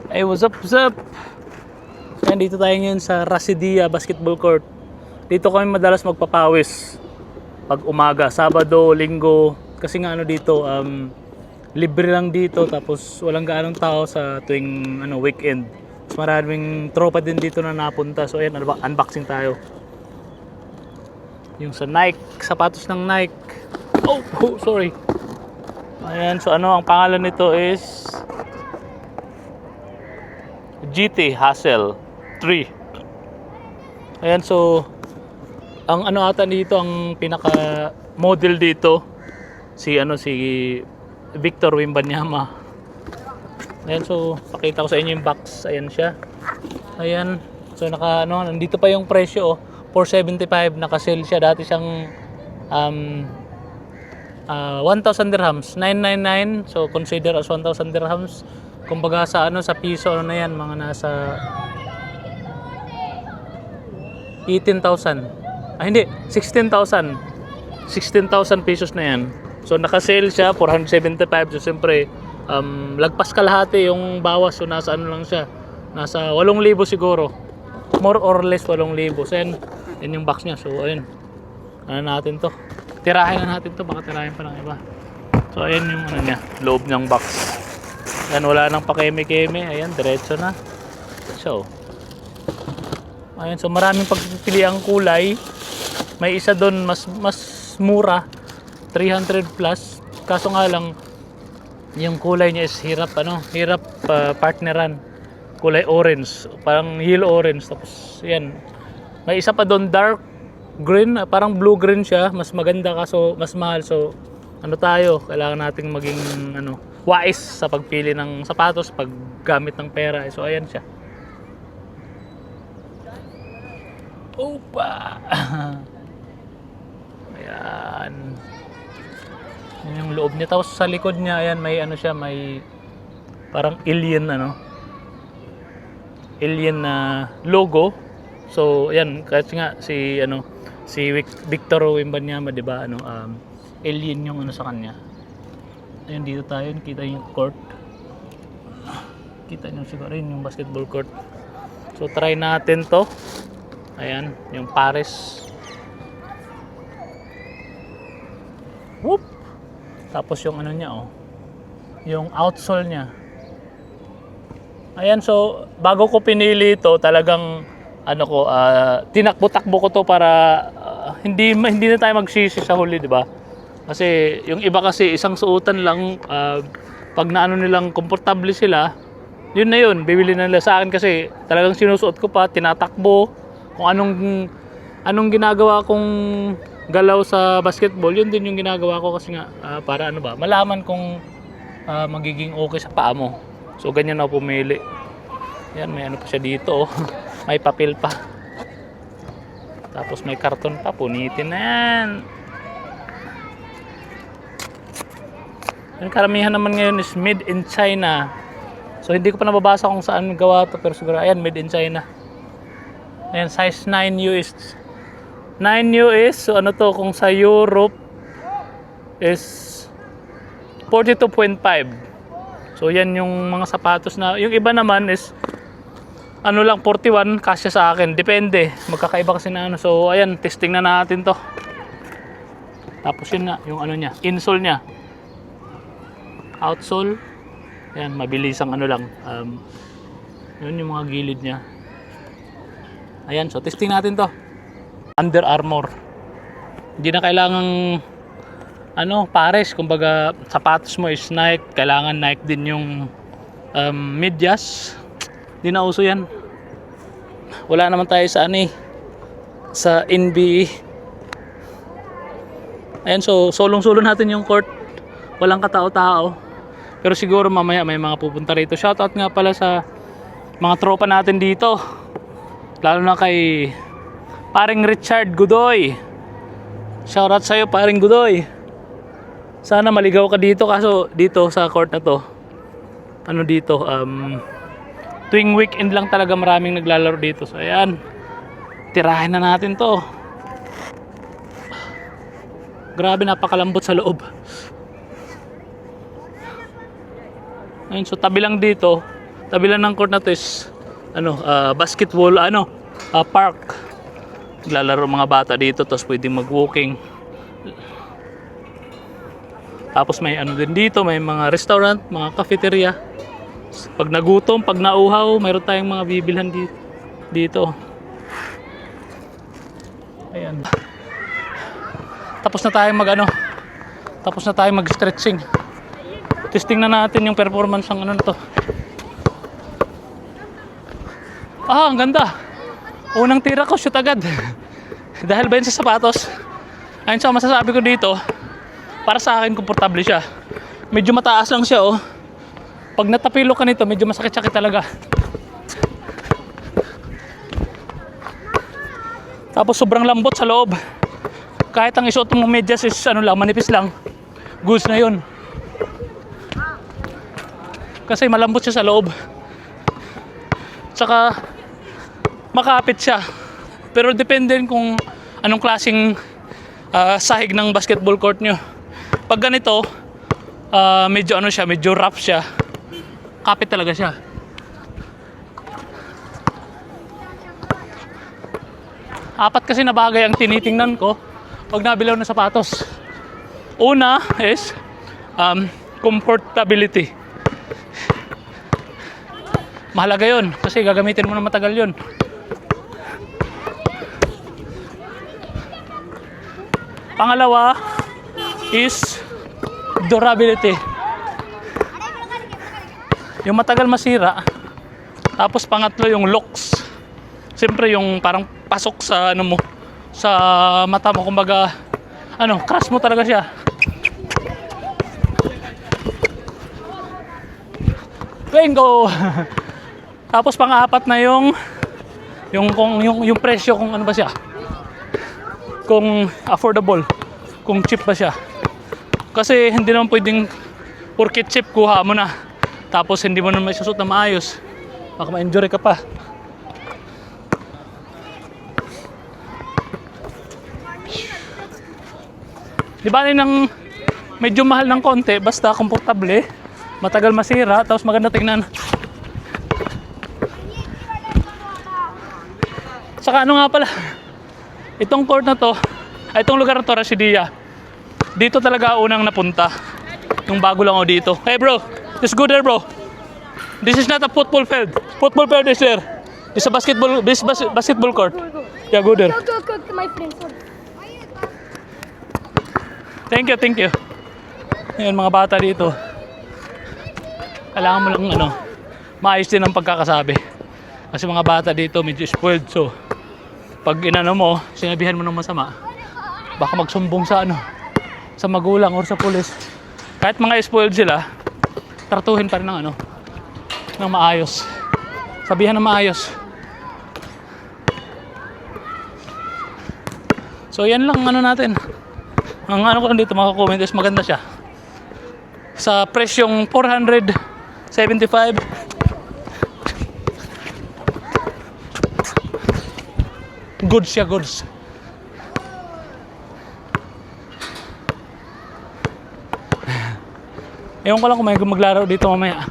Hey, what's up, what's up? Ayan, dito tayo ngayon sa Rasidia Basketball Court. Dito kami madalas magpapawis pag umaga, Sabado, Linggo. Kasi nga ano dito, libre lang dito tapos walang gaanong tao sa tuwing weekend. Mas maraming tropa din dito na napunta. So ayan, unboxing tayo. Yung sa Nike, sapatos ng Nike. Oh, sorry. Ayan, so ang pangalan nito is GT Hassel 3. Ayan, so ang ata dito, ang pinaka model dito si Victor Wembanyama. Ayan, so pakita ko sa inyo yung box. Ayan siya. Ayan, so nandito pa yung presyo, 475, naka-sale siya. Dati siyang 1,000 dirhams, 999. So consider as 1,000 dirhams. Kumbaga sa piso na yan, mga nasa 18,000. Hindi, 16,000. 16,000 pesos na yan. So naka-sale siya 475. So siyempre lagpas kalahati yung bawas. So nasa lang siya, nasa 8,000 siguro, more or less 8,000. So yan yung box niya. So ayun, natin to, tirahin na natin to, baka tirahin pa ng iba. So ayan yung niya, loob ng box. Yan, wala nang pakeme-keme. Ayan, diretso na. So ayan, so maraming pagpipili ang kulay. May isa doon mas mura, 300 plus. Kaso nga lang yung kulay niya is hirap partneran. Kulay orange, parang yellow orange. Tapos yan, may isa pa doon dark green, parang blue green siya, mas maganda kaso mas mahal. So kailangan nating maging wais sa pagpili ng sapatos pag gamit ng pera. So ayan siya. Opa. Ayan. Yan yung loob niya. Tapos sa likod niya, ayan, may siya, may parang alien alien na logo. So ayan, kasi nga si Victor Wembanyama, 'di ba? Alien yung sa kanya. Ayan, dito tayo, kita yung court. Kita niyo siguro yung basketball court. So try natin to. Ayan, yung Paris. Whoop! Tapos yung niya, yung outsole niya. Ayan, so bago ko pinili ito, talagang tinakbo-takbo ko to para hindi na tayo magsisi sa huli, 'di ba? Kasi yung iba kasi isang suotan lang, pag nilang komportable sila, yun na yun, bibili na nila. Sa akin kasi talagang sinusuot ko pa, tinatakbo. Kung anong ginagawa kong galaw sa basketball, yun din yung ginagawa ko kasi nga para malaman kung magiging okay sa paa mo. So ganyan ako pumili. Yan, may pa siya dito, may papel pa. Tapos may karton pa, punitin na yan. Yung karamihan naman ngayon is made in China. So hindi ko pa nababasa kung saan gawa to, pero siguro ayan, made in China. Ayan, size 9 US. 9 US, so kung sa Europe is 42.5. So yan yung mga sapatos na, yung iba naman is lang 41, kasya sa akin. Depende, magkakaiba kasi na So ayan, testing na natin to. Tapos yun na, yung niya, insole niya, outsole. Ayan, mabilis ang lang. Yun yung mga gilid niya. Ayan, so testing natin to. Under Armour. Hindi na kailangang pares. Kumbaga, sapatos mo is Nike. Kailangan Nike din yung medyas. Hindi na uso yan. Wala naman tayo sa NBA. Ayan, so solong-solo natin yung court. Walang katao-tao. Pero siguro mamaya may mga pupunta rito. Shoutout nga pala sa mga tropa natin dito. Lalo na kay paring Richard Godoy. Shoutout sa'yo, paring Godoy. Sana maligaw ka dito, kaso dito sa court na to, tuwing weekend lang talaga maraming naglalaro dito. So ayan, tirahin na natin to. Grabe, napakalambot sa loob. Ayun, so tabi lang dito, Tabi lang ng court na to is basketball park. Naglalaro mga bata dito, tapos pwedeng mag-walking. Tapos may ano din dito, may mga restaurant, mga cafeteria. Pag nagutom, pag nauhaw, mayroon tayong mga bibilhan dito. Ayan. Tapos na tayong tapos na tayong mag-stretching. Testing na natin yung performance ng ano na to. Ang ganda. Unang tira ko, shoot agad. Dahil ba yun sa sapatos? Ayun sa masasabi ko dito, para sa akin, komportable siya. Medyo mataas lang siya, oh. Pag natapilo ka nito, medyo masakit-sakit talaga. Tapos sobrang lambot sa loob. Kahit ang isuot mong medyas is manipis lang. Goods na yun. Kasi malambot siya sa loob. Tsaka makapit siya. Pero depende kung anong klaseng sahig ng basketball court nyo. Pag ganito, medyo rough siya. Kapit talaga siya. Apat kasi na bagay ang tinitingnan ko pag nabilaw na sapatos. Una is comfortability. Mahalaga yun kasi gagamitin mo na matagal yun. Pangalawa is durability. Yung matagal masira. Tapos pangatlo yung locks. Siyempre yung parang pasok sa sa mata mo, kumbaga crush mo talaga siya. Bingo. Tapos pang-apat na yung presyo, kung ano ba siya. Kung affordable, kung cheap ba siya. Kasi hindi naman pwedeng porket cheap kuha mo na tapos hindi mo naman isusot na maayos, baka ma-injury ka pa. Di ba nang medyo mahal ng konti, basta komportable, matagal masira, tapos maganda tingnan. Saka nga pala, itong court na to, itong lugar na to, Residia, dito talaga unang napunta. Yung bago lang ako dito. Hey bro, just go there bro. This is not a football field. Football field is there. This is a basketball court. Yeah, go there. Go, my friends. Thank you. Ngayon mga bata dito, kailangan mo lang maayos din ang pagkakasabi. Kasi mga bata dito medyo spoiled, so pag mo, sinabihan mo ng masama, baka magsumbong sa magulang or sa pulis. Kahit mga spoiled sila, tratuhin pa rin ng maayos. Sabihan ng maayos. So yan lang natin. Ang ko lang dito makakomment is maganda siya. Sa presyong 475, goods siya, goods. Ewan ko lang kung may maglaro dito mamaya.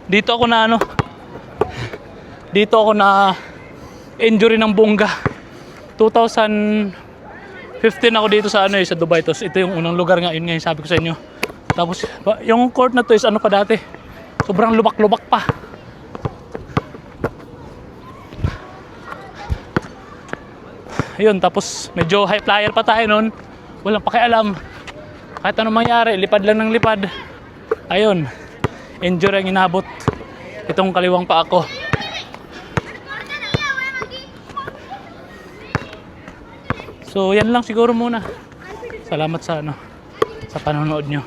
Dito ako na injury ng bongga. 2015 ako dito sa sa Dubai. Ito yung unang lugar nga, yun nga yung sabi ko sa inyo. Tapos yung court na to is pa dati. Sobrang lubak-lubak pa. Ayun, tapos medyo high flyer pa tayo noon. Walang pakialam. Kahit anong mangyari, lipad lang ng lipad. Ayun, injury ang inabot. Itong kaliwang pa ako. So yan lang siguro muna. Salamat sa panonood nyo.